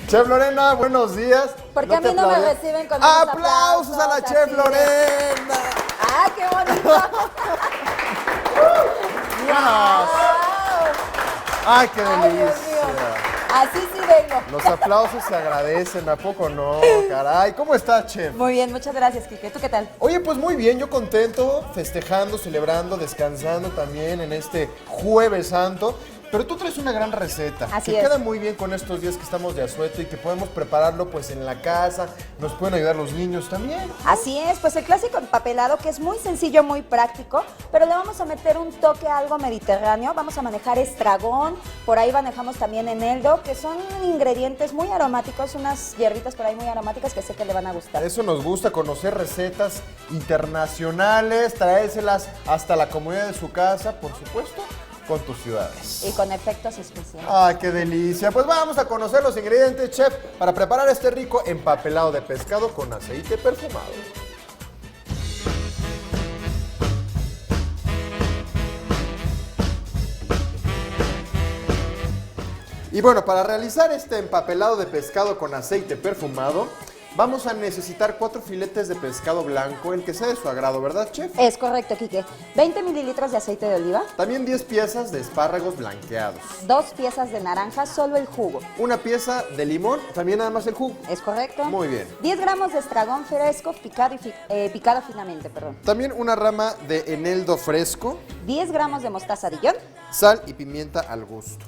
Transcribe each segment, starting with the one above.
Chef Lorena, buenos días. ¿Por qué a mí no me reciben con unos ¡Aplausos a la Chef Lorena! ¡Ah, qué bonito! ¡Dios! ¡Ay, qué Ay, Dios delicia! mío. Así sí vengo. Los aplausos se agradecen, ¿a poco no? Caray, ¿cómo estás, Chef? Muy bien, muchas gracias, Kike. ¿Tú qué tal? Oye, pues muy bien, yo contento, festejando, celebrando, descansando también en este Jueves Santo. Pero tú traes una gran receta Así que es. queda muy bien con estos días que estamos de asueto y que podemos prepararlo pues en la casa, nos pueden ayudar los niños también. Así es, pues el clásico empapelado que es muy sencillo, muy práctico, pero le vamos a meter un toque algo mediterráneo. Vamos a manejar estragón, por ahí manejamos también eneldo, que son ingredientes muy aromáticos, unas hierbitas por ahí muy aromáticas que sé que le van a gustar. Eso nos gusta, conocer recetas internacionales, traérselas hasta la comodidad de su casa, por supuesto, con tus ciudades. Y con efectos especiales. ¡Ay, qué delicia! Pues vamos a conocer los ingredientes, chef, para preparar este rico empapelado de pescado con aceite perfumado. Y bueno, para realizar este empapelado de pescado con aceite perfumado, vamos a necesitar 4 filetes de pescado blanco, el que sea de su agrado, ¿verdad, chef? Es correcto, Kike. 20 mililitros de aceite de oliva, También 10 piezas de espárragos blanqueados, 2 piezas de naranja, solo el jugo. una pieza de limón, también nada más el jugo. ¿Es correcto? Muy bien. 10 gramos de estragón fresco picado finamente, perdón. También una rama de eneldo fresco, 10 gramos de mostaza Dijon. sal y pimienta al gusto.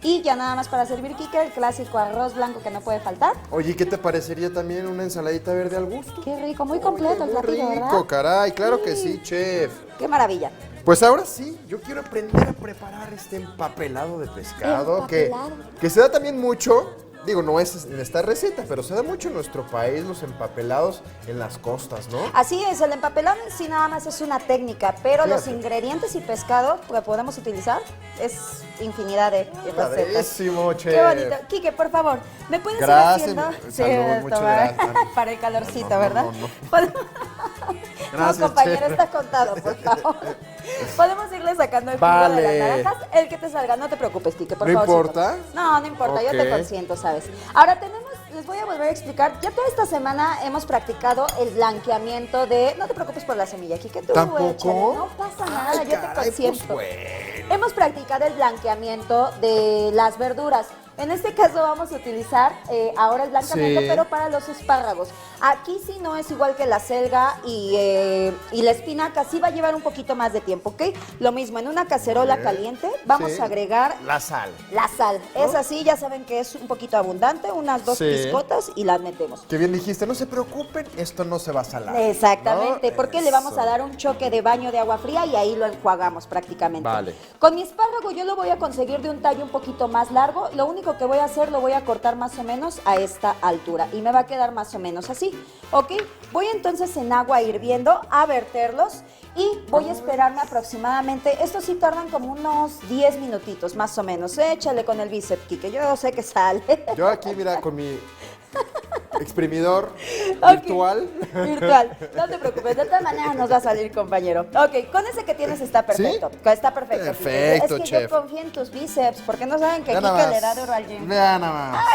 Y ya nada más para servir, Kike, el clásico arroz blanco que no puede faltar. Oye, ¿qué te parecería también una ensaladita verde al gusto? Qué rico, muy completo el Muy platillo, rico, ¿verdad? caray, claro que sí, chef. Qué maravilla. Pues ahora sí, yo quiero aprender a preparar este empapelado de pescado Empapelado. que se da también mucho, digo, no es en esta receta, pero se da mucho en nuestro país los empapelados en las costas, ¿no? Así es, el empapelado en sí nada más es una técnica, pero los Fíjate. ingredientes y pescado que podemos utilizar es infinidad de recetas. Padrísimo, chef. Qué bonito. Quique, por favor, ¿me puedes Gracias, ir haciendo? salud, muchas toma, gracias. Para el calorcito, No, no, ¿verdad? no, no. No, compañero, chef. está contado, por favor. Podemos irle sacando el jugo Vale. de las naranjas, el que te salga, no te preocupes, Quique, por ¿No favor. importa? No, no importa, yo Ok. te consiento, ¿sabes? Ahora les voy a volver a explicar, ya toda esta semana hemos practicado el blanqueamiento de, no te preocupes por la semilla, Quique, tú ¿Tampoco? échale, no pasa nada, Ay, yo te caray, consiento. pues bueno. Hemos practicado el blanqueamiento de las verduras. En este caso vamos a utilizar ahora el blanqueamiento, Sí. pero para los espárragos. Aquí sí no es igual que la selga y la espinaca, sí va a llevar un poquito más de tiempo, ¿ok? Lo mismo, en una cacerola Ok. caliente vamos Sí. a agregar La sal. la sal. Es así, ya saben que es un poquito abundante, unas 2 Sí. pizcotas y las metemos. Que bien dijiste, no se preocupen, esto no se va a salar. Exactamente, ¿no? porque le vamos a Eso. dar un choque de baño de agua fría y ahí lo enjuagamos prácticamente. Vale. Con mi espárrago yo lo voy a conseguir de un tallo un poquito más largo. Lo único que voy a hacer, lo voy a cortar más o menos a esta altura y me va a quedar más o menos así, ¿ok? Voy entonces en agua hirviendo a verterlos y voy a esperarme aproximadamente, estos sí tardan como unos 10 minutitos más o menos. Échale con el bíceps, Quique, yo sé que sale. Yo aquí, mira, con mi exprimidor Ok. virtual. Virtual. No te preocupes, de todas maneras nos va a salir, compañero. Ok, con ese que tienes está perfecto. ¿Sí? Está perfecto. Perfecto, es que chef. yo confío en tus bíceps, porque no saben que Vean Kike nada le da más. duro al gym. Vean nada más.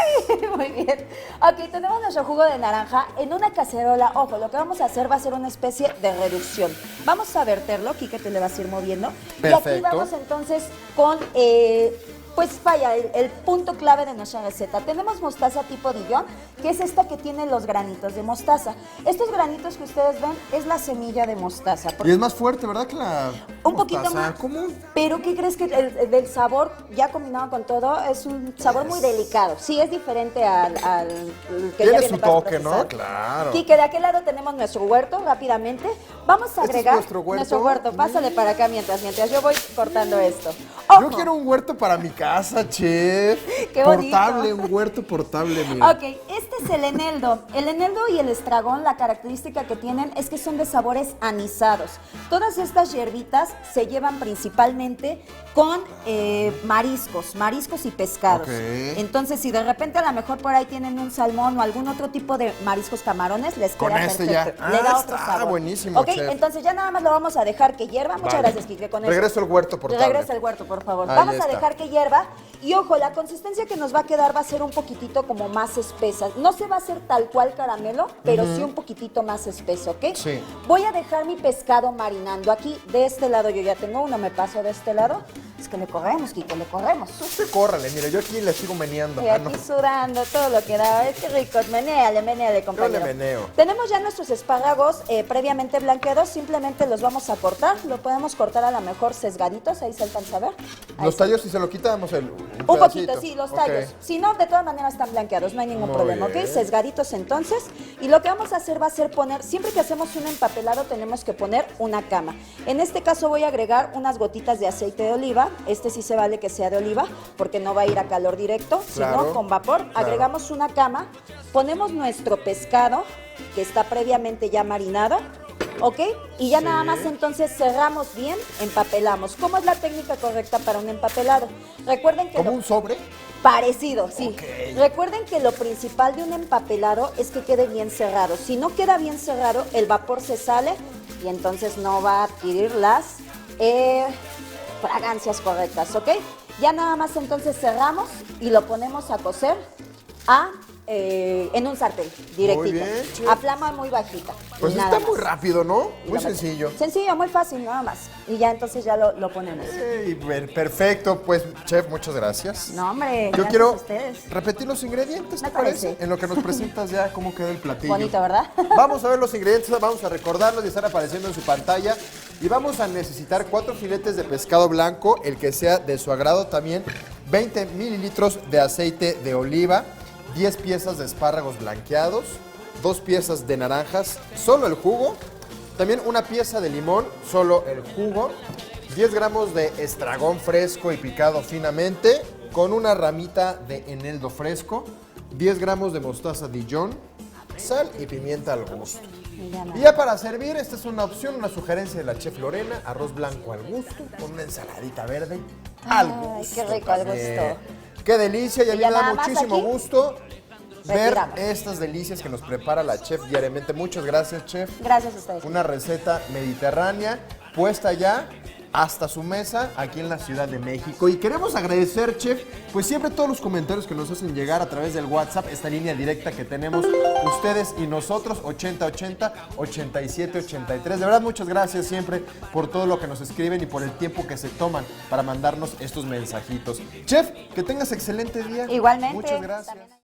Muy bien. Ok, tenemos nuestro jugo de naranja en una cacerola. Ojo, lo que vamos a hacer va a ser una especie de reducción. Vamos a verterlo, Kike te le vas a ir moviendo. Y aquí Perfecto. vamos entonces con... pues vaya, el punto clave de nuestra receta. Tenemos mostaza tipo Dijon, que es esta que tiene los granitos de mostaza. Estos granitos que ustedes ven es la semilla de mostaza. Y es más fuerte, ¿verdad? Que la Un poquito mostaza más. común. Pero ¿qué crees que el del sabor, ya combinado con todo, es un sabor muy delicado? Sí, es diferente al que ya Tiene viene su más toque, ¿no? procesado. Claro. Quique, de aquel lado tenemos nuestro huerto, rápidamente. Vamos a ¿Este es agregar nuestro huerto? Pásale para acá mientras yo voy cortando esto. Yo quiero un huerto para mi casa, chef. Qué bonito. Portable, un huerto portable, mira. Ok, este es el eneldo. El eneldo y el estragón, la característica que tienen es que son de sabores anisados. Todas estas hierbitas se llevan principalmente con mariscos y pescados. Ok. Entonces, si de repente a lo mejor por ahí tienen un salmón o algún otro tipo de mariscos, camarones, les Con queda este perfecto. ya. Le da otro Está sabor. buenísimo, Ok, chef. entonces ya nada más lo vamos a dejar que hierva. Muchas Vale. gracias, Quique, con eso. Regreso al huerto portable. Regresa el huerto, por favor. Ahí Vamos está. a dejar que hierva. Y ojo, la consistencia que nos va a quedar va a ser un poquitito como más espesa. No se va a hacer tal cual caramelo, pero sí un poquitito más espeso, ¿ok? Sí. Voy a dejar mi pescado marinando aquí. De este lado yo ya tengo uno, me paso de este lado. Es que le corremos, Kiko, le corremos. Usted córrale, mire, yo aquí le sigo meneando. Y aquí sudando todo lo que da. Es que rico, menéale, compañero. meneo. Tenemos ya nuestros espárragos previamente blanqueados. Simplemente los vamos a cortar. Lo podemos cortar a lo mejor sesgaditos. Ahí se alcanza a ver. Ahí Los está. tallos, si se lo quitamos un Un pedacito. poquito, sí, los tallos. Ok. Si no, de todas maneras están blanqueados, no hay ningún Muy problema, bien. ¿ok? Sesgaditos entonces. Y lo que vamos a hacer va a ser poner, siempre que hacemos un empapelado tenemos que poner una cama. En este caso voy a agregar unas gotitas de aceite de oliva. Este sí se vale que sea de oliva, porque no va a ir a calor directo, Claro, sino con vapor. claro. Agregamos una cama, ponemos nuestro pescado, que está previamente ya marinado, ¿ok? Y ya Sí. nada más entonces cerramos bien, empapelamos. ¿Cómo es la técnica correcta para un empapelado? Recuerden que ¿Como lo- un sobre? Parecido, sí. Ok. Recuerden que lo principal de un empapelado es que quede bien cerrado. Si no queda bien cerrado, el vapor se sale y entonces no va a adquirir las fragancias correctas, ¿ok? Ya nada más entonces cerramos y lo ponemos a cocer en un sartén, directito. bien, chef. A flama muy bajita. Pues Y está nada muy más. rápido, ¿no? Y Muy lo- sencillo. Sencillo, muy fácil, nada más. Y ya entonces ya lo ponemos. Perfecto, pues, chef, muchas gracias. No, hombre, Yo gracias quiero a ustedes. repetir los ingredientes, Me ¿te parece? parece. En lo que nos presentas ya cómo queda el platillo. Bonito, ¿verdad? Vamos a ver los ingredientes, vamos a recordarlos y están apareciendo en su pantalla. Y vamos a necesitar 4 filetes de pescado blanco, el que sea de su agrado también, 20 mililitros de aceite de oliva, 10 piezas de espárragos blanqueados, 2 piezas de naranjas, solo el jugo, también una pieza de limón, solo el jugo, 10 gramos de estragón fresco y picado finamente, con una ramita de eneldo fresco, 10 gramos de mostaza Dijon, sal y pimienta al gusto. Y ya para servir, esta es una opción, una sugerencia de la chef Lorena, arroz blanco al gusto, con una ensaladita verde al Ay, gusto. qué rico, al también. gusto. Qué delicia, y a Y mí ya me da nada más muchísimo aquí, gusto ver retiramos. estas delicias que nos prepara la chef diariamente. Muchas gracias, chef. Gracias a ustedes. Una receta mediterránea puesta ya hasta su mesa aquí en la Ciudad de México. Y queremos agradecer, chef, pues siempre todos los comentarios que nos hacen llegar a través del WhatsApp, esta línea directa que tenemos ustedes y nosotros, 8080-8783. De verdad, muchas gracias siempre por todo lo que nos escriben y por el tiempo que se toman para mandarnos estos mensajitos. Chef, que tengas excelente día. Igualmente. Muchas gracias. También-